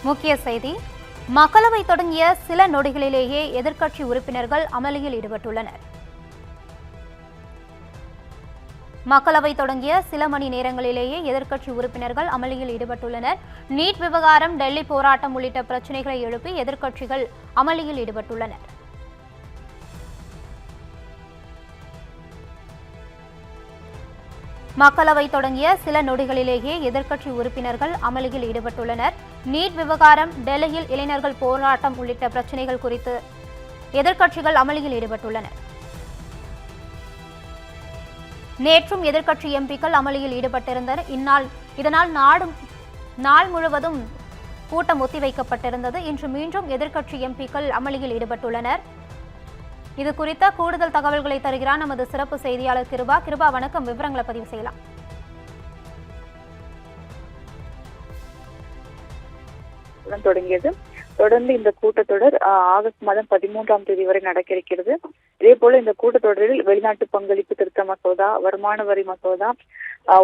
முக்கிய செய்தி. மக்களவை தொடங்கிய சில நொடிகளிலேயே எதிர்க்கட்சி உறுப்பினர்கள் அமளியில் ஈடுபட்டுள்ளனர். மக்களவை தொடங்கிய சில மணி நேரங்களிலேயே எதிர்க்கட்சி உறுப்பினர்கள் அமளியில் ஈடுபட்டுள்ளனர். நீட் விவகாரம், டெல்லி போராட்டம் உள்ளிட்ட பிரச்சினைகளை எழுப்பி எதிர்க்கட்சிகள் அமளியில் ஈடுபட்டுள்ளனர். மக்களவை தொடங்கிய சில நொடிகளிலேயே எதிர்க்கட்சி உறுப்பினர்கள் அமளியில் ஈடுபட்டுள்ளனர். நீட் விவகாரம், டெல்லியில் இளைஞர்கள் போராட்டம் உள்ளிட்ட பிரச்சினைகள் குறித்து எதிர்க்கட்சிகள் அமளியில் ஈடுபட்டுள்ளனர். நேற்றும் எதிர்க்கட்சி எம்பிக்கள் அமளியில் ஈடுபட்டிருந்தனர். இதனால் நாள் முழுவதும் கூட்டம் ஒத்திவைக்கப்பட்டிருந்தது. இன்று மீண்டும் எதிர்க்கட்சி எம்பிக்கள் அமளியில் ஈடுபட்டுள்ளனர். இது குறித்த கூடுதல் தகவல்களை தருகிறார் நமது சிறப்பு செய்தியாளர் கிருபா. கிருபா, வணக்கம். விவரங்களை பதிவு செய்யலாம். தொடங்கியது. தொடர்ந்து இந்த கூட்டத்தொடர் ஆகஸ்ட் மாதம் 13ஆம் தேதி வரை நடக்க இருக்கிறது. இதே போல இந்த கூட்டத்தொடரில் வெளிநாட்டு பங்களிப்பு திருத்த மசோதா, வருமான வரி மசோதா,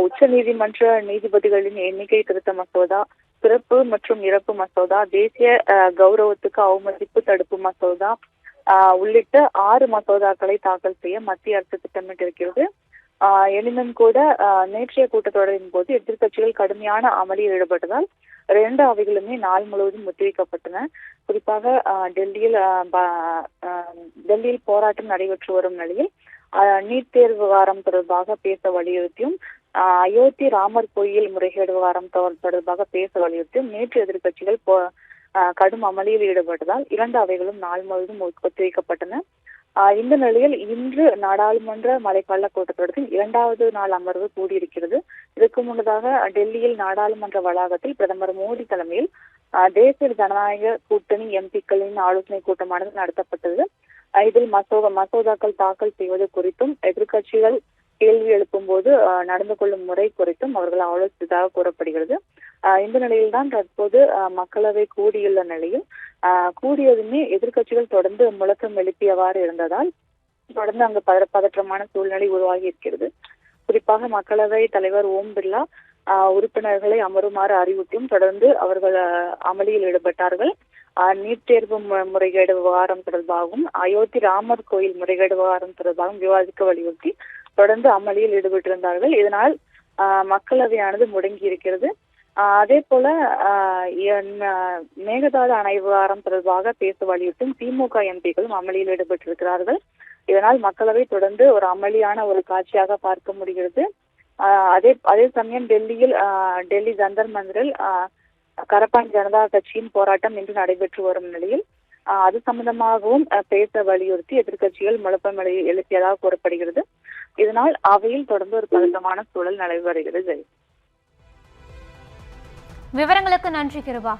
உச்ச நீதிமன்ற நீதிபதிகளின் எண்ணிக்கை திருத்த மசோதா, பிறப்பு மற்றும் இறப்பு மசோதா, தேசிய கௌரவத்துக்கு அவமதிப்பு தடுப்பு மசோதா உள்ளிட்ட 6 மசோதாக்களை தாக்கல் செய்ய மத்திய அரசு திட்டமிட்டிருக்கிறது. எனினும் கூட நேற்றைய கூட்டத்தொடரின் போது எதிர்க்கட்சிகள் கடுமையான அமளியில் ஈடுபட்டதால் 2 அவைகளுமே நாள் முழுவதும் ஒத்திவைக்கப்பட்டன. குறிப்பாக டெல்லியில் போராட்டம் நடைபெற்று வரும் நிலையில் நீட் தேர்வு விவகாரம் தொடர்பாக பேச வலியுறுத்தியும், அயோத்தி ராமர் கோயில் முறைகேடு விவகாரம் தொடர்பாக பேச வலியுறுத்தியும் நேற்று எதிர்க்கட்சிகள் கடும் அமளியில் ஈடுபட்டதால் 2 அவைகளும் நாள் முழுவதும் ஒத்திவைக்கப்பட்டன. இந்த நிலையில் இன்று நாடாளுமன்ற மழைக்கால கூட்டத்தொடரில் 2வது நாள் அமர்வு கூடியிருக்கிறது. இதற்கு முன்னதாக டெல்லியில் நாடாளுமன்ற வளாகத்தில் பிரதமர் மோடி தலைமையில் தேசிய ஜனநாயக கூட்டணி எம்பிக்களின் ஆலோசனை கூட்டமானது நடத்தப்பட்டது. இதில் மசோதாக்கள் தாக்கல் செய்வது குறித்தும் எதிர்க்கட்சிகள் கேள்வி எழுப்பும் போது நடந்து கொள்ளும் முறை குறித்தும் அவர்கள் ஆலோசித்ததாக கூறப்படுகிறது. இந்த நிலையில்தான் தற்போது மக்களவை கூடியுள்ள நிலையில் கூடியதுமே எதிர்க்கட்சிகள் தொடர்ந்து முழக்கம் எழுப்பியவாறு இருந்ததால் தொடர்ந்து அங்கு பதற்றமான சூழ்நிலை உருவாகி இருக்கிறது. குறிப்பாக மக்களவை தலைவர் ஓம் பிர்லா உறுப்பினர்களை அமருமாறு அறிவுறுத்தியும் தொடர்ந்து அவர்கள் அமளியில் ஈடுபட்டார்கள். நீட் தேர்வு முறைகேடு விவகாரம் தொடர்பாகவும் அயோத்தி ராமர் கோயில் முறைகேடு விவகாரம் தொடர்பாகவும் விவாதிக்க வலியுறுத்தி தொடர்ந்து அமளியில் ஈடுபட்டிருந்தார்கள். இதனால் மக்களவையானது முடங்கி இருக்கிறது. அதே போல மேகதாது அணை விவகாரம் தொடர்பாக பேச வலியுறுத்தும் திமுக எம்பிக்களும் அமளியில் ஈடுபட்டிருக்கிறார்கள். இதனால் மக்களவை தொடர்ந்து ஒரு அமளியான ஒரு காட்சியாக பார்க்க முடிகிறது. அதே சமயம் டெல்லி ஜந்தர் மந்திரில் கரப்பான் ஜனதா கட்சியின் போராட்டம் இன்று நடைபெற்று வரும் நிலையில் அது சம்பந்தமாகவும் பேச வலியுறுத்தி எதிர்க்கட்சிகள் முழக்கம் எழுப்பியதாக கூறப்படுகிறது. இதனால் அவையில் தொடர்ந்து ஒரு பதற்றமான சூழல் நிலவி வருகிறது. விவரங்களுக்கு நன்றி கிருபா.